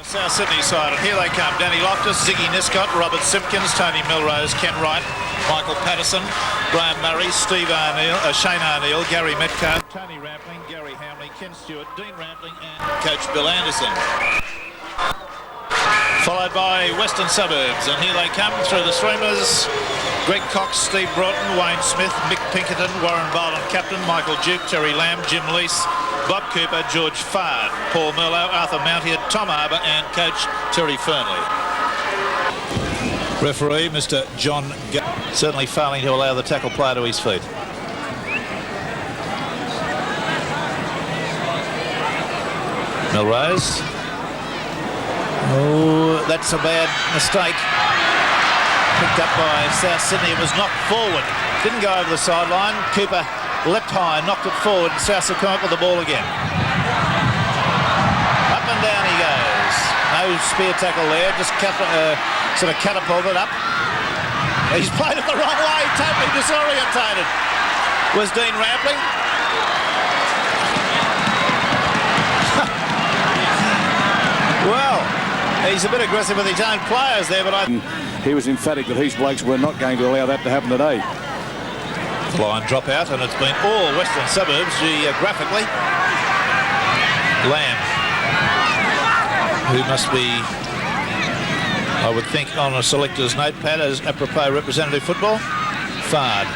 South Sydney side, and here they come. Danny Loftus, Ziggy Niscott, Robert Simpkins, Tony Milrose, Ken Wright, Michael Patterson, Graham Murray, Steve O'Neill, Shane O'Neill, Gary Metcalfe, Tony Rampling, Gary Hamley, Ken Stewart, Dean Rampling and Coach Bill Anderson. Followed by Western Suburbs, and here they come through the streamers. Greg Cox, Steve Broughton, Wayne Smith, Mick Pinkerton, Warren Boland, Captain, Michael Duke, Terry Lamb, Jim Lease, Bob Cooper, George Fard, Paul Merlo, Arthur Mountier, Tom Arbour and Coach Terry Fernley. Referee Mr. John certainly failing to allow the tackle player to his feet. Milrose. Oh, that's a bad mistake. Picked up by South Sydney. It was knocked forward. Didn't go over the sideline. Cooper leapt high, knocked it forward, and South come up with the ball again. Up and down he goes. No spear tackle there, just sort of catapulted up. He's played it the wrong way, totally disorientated. Was Dean Rampling. Well, he's a bit aggressive with his own players there, but he was emphatic that his blokes were not going to allow that to happen today. Line drop out, and it's been all Western Suburbs geographically. Lamb, who must be, I would think, on a selector's notepad as apropos representative football. Fard,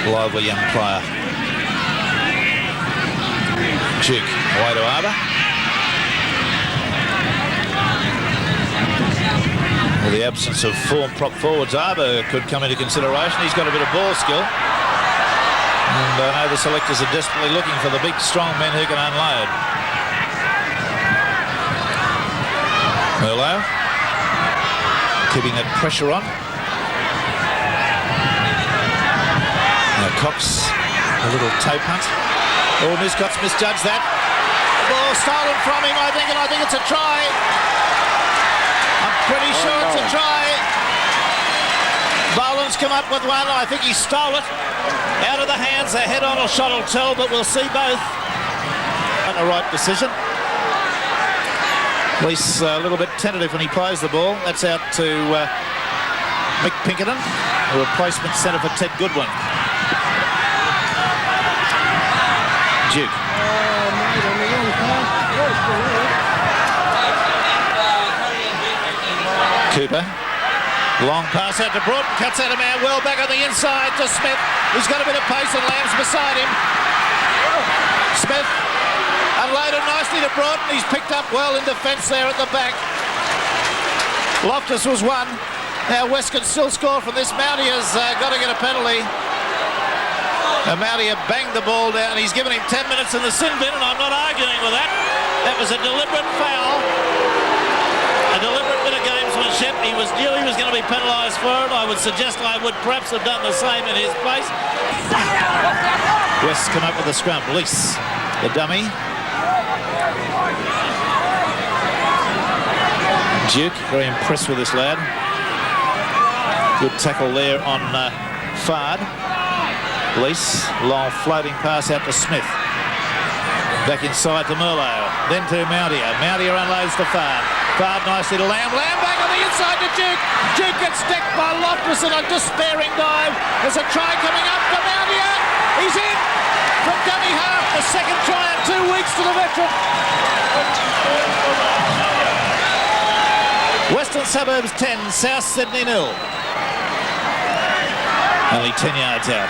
lively young player. Duke, away to Arbour. With the absence of form prop forwards, Arbour could come into consideration. He's got a bit of ball skill. And I know the selectors are desperately looking for the big, strong men who can unload. Merlo keeping that pressure on. Now Cox, a little toe punt. Oh, Niscott's misjudged that. The ball stolen from him, I think, and I think it's a try. Pretty sure it's a try. Boland's come up with one. I think he stole it out of the hands. A head-on shot will tell, but we'll see both. And a right decision. At least a little bit tentative when he plays the ball. That's out to Mick Pinkerton, a replacement centre for Ted Goodwin. Duke. Cooper, long pass out to Broughton, cuts out a man well back on the inside to Smith. He's got a bit of pace and Lamb's beside him. Smith unloaded nicely to Broughton. He's picked up well in defence there at the back. Loftus was one. Now West can still score from this. Moutier's got to get a penalty. Moutier banged the ball down. He's given him 10 minutes in the sin bin, and I'm not arguing with that. That was a deliberate foul. A deliberate bit of gamesmanship. He knew he was going to be penalised for it. I would suggest I would perhaps have done the same in his place. West come up with a scrum. Lease, the dummy. Duke, very impressed with this lad. Good tackle there on Fard. Lease, long floating pass out to Smith. Back inside to Merlo, then to Moutier. Moutier unloads to Fard. Fard nicely to Lamb. Lamb back on the inside to Duke. Duke gets decked by Loftus in a despairing dive. There's a try coming up to Moutier. He's in from dummy half. The second try in 2 weeks to the veteran. Western Suburbs 10, South Sydney 0. Only 10 yards out.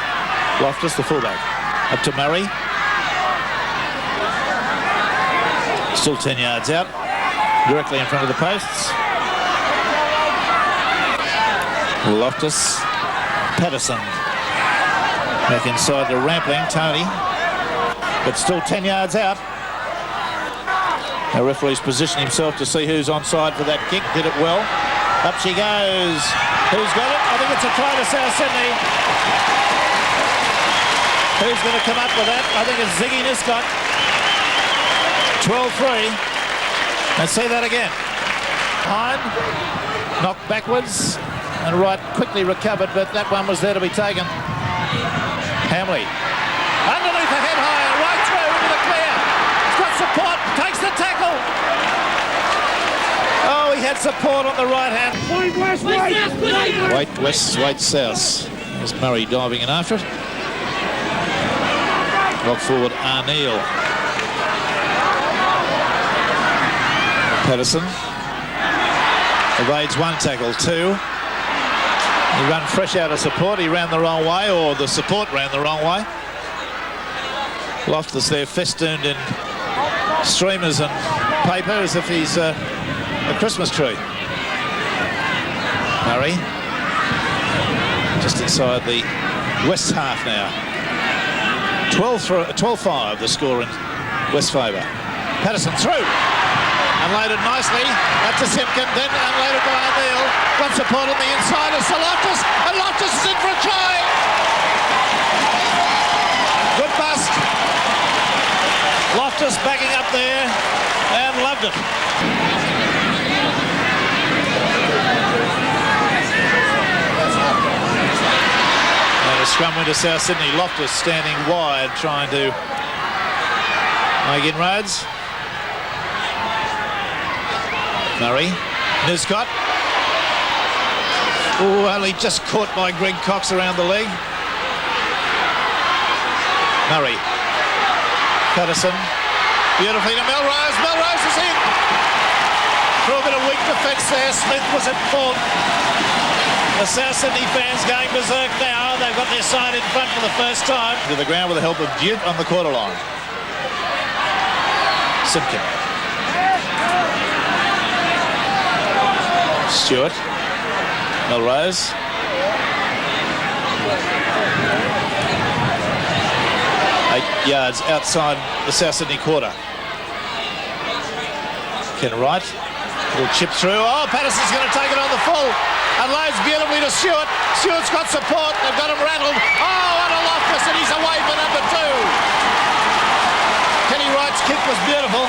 Loftus, the fullback. Up to Murray. Still 10 yards out. Directly in front of the posts. Loftus. Patterson. Back inside to Rampling. Tony. But still 10 yards out. The referee's positioned himself to see who's onside for that kick. Did it well. Up she goes. Who's got it? I think it's a try to South Sydney. Who's going to come up with that? I think it's Ziggy Niscott. 12-3. Let's see that again. Behind, knocked backwards, and Wright quickly recovered, but that one was there to be taken. Hamley, underneath the head high, right through into the clear. He's got support, takes the tackle. had support on the right hand. Wait, Wait, south. There's Murray diving in after it. Lock forward Arneal. Patterson evades one tackle, two. He ran fresh out of support. He ran the wrong way, or the support ran the wrong way. Loftus there festooned in streamers and paper as if he's a Christmas tree. Murray just inside the west half now. 12-5 the score in West favour. Patterson through. Unloaded nicely. Up to Simpkin. Then unloaded by Arneal. Got support on the inside. It's to Loftus. And Loftus is in for a try. Good bust. Loftus backing up there and loved it. And a scrum into South Sydney. Loftus standing wide trying to make inroads. Murray, Niscott. Oh, only just caught by Greg Cox around the leg. Murray. Patterson. Beautifully to Melrose. Melrose is in. Through a bit of weak defence there. Smith was at fault. The South Sydney fans going berserk now. They've got their side in front for the first time. To the ground with the help of Duke on the quarter line. Simpkin. Stewart. Melrose. Yards outside the South Sydney quarter. Ken Wright. Little chip through. Oh, Patterson's going to take it on the full. Unloads beautifully to Stewart. Stewart's got support. They've got him rattled. Oh, and a Loftus, and he's away for number 2. Kenny Wright's kick was beautiful.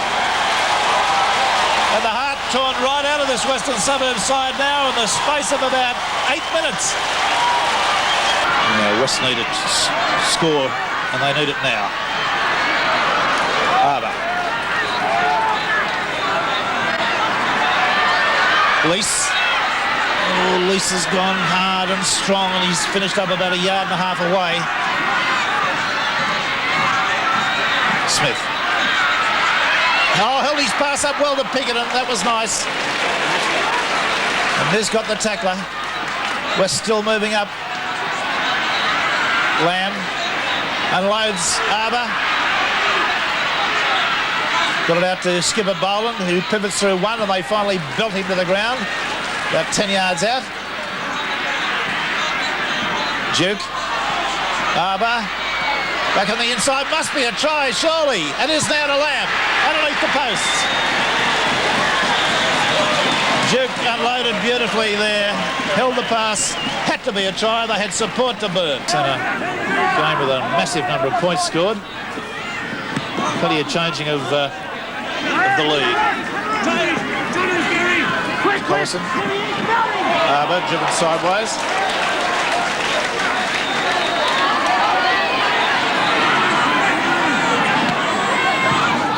And the heart torn right out of this Western Suburbs side now in the space of about 8 minutes. Now West need a score, and they need it now. Arbour. Lease. Oh, Lease has gone hard and strong, and he's finished up about 1.5 yards away. Smith. Oh, held his pass up well to Pickett, and that was nice. And there's got the tackler. West still moving up. Lamb unloads Arbour. Got it out to Skipper Boland, who pivots through one, and they finally belt him to the ground. About 10 yards out. Duke. Arbour. Back on the inside. Must be a try, surely. It is now to Lamb. Underneath the posts. Duke unloaded beautifully there. Held the pass. Had to be a try. They had support to burn. And a game with a massive number of points scored. Plenty of changing of the lead. Collison. Arbour driven sideways.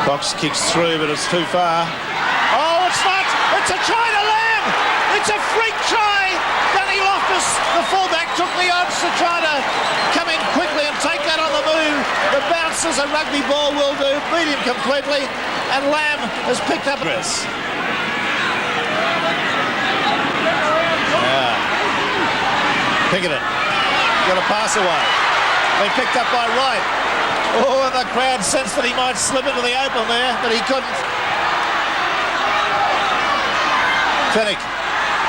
Cox kicks through, but it's too far. Oh, it's not! It's a try to Lamb! It's a freak try! Danny Loftus, the fullback, took the odds to try to come in quickly and take that on the move. The bounce as a rugby ball will do, beat him completely, and Lamb has picked up this. Pickett got a pass away. They picked up by Wright. Oh, and the crowd sensed that he might slip into the open there, but he couldn't. Fennick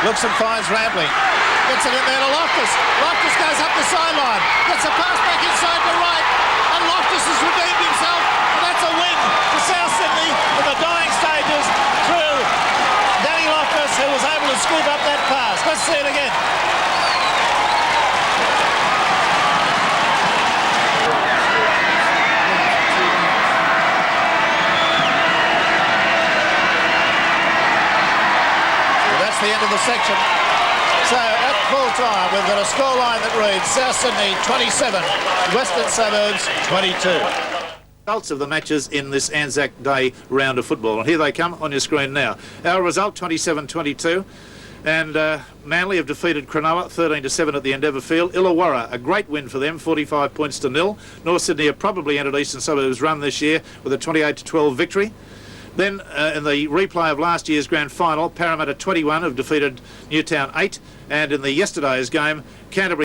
looks and finds Rampling. Gets it in there to Loftus. Loftus goes up the sideline. Gets a pass back inside to Wright. And Loftus has redeemed himself. And that's a win for South Sydney in the dying stages through Danny Loftus, who was able to scoop up that pass. Let's see it again. The end of the section. So at full time we've got a scoreline that reads South Sydney 27, Western Suburbs 22. Results of the matches in this Anzac Day round of football. And here they come on your screen now. Our result 27-22. And Manly have defeated Cronulla 13-7 at the Endeavour Field. Illawarra, a great win for them, 45 points to 0. North Sydney have probably entered Eastern Suburbs run this year with a 28-12 victory. Then in the replay of last year's grand final, Parramatta 21 have defeated Newtown 8. And in the yesterday's game, Canterbury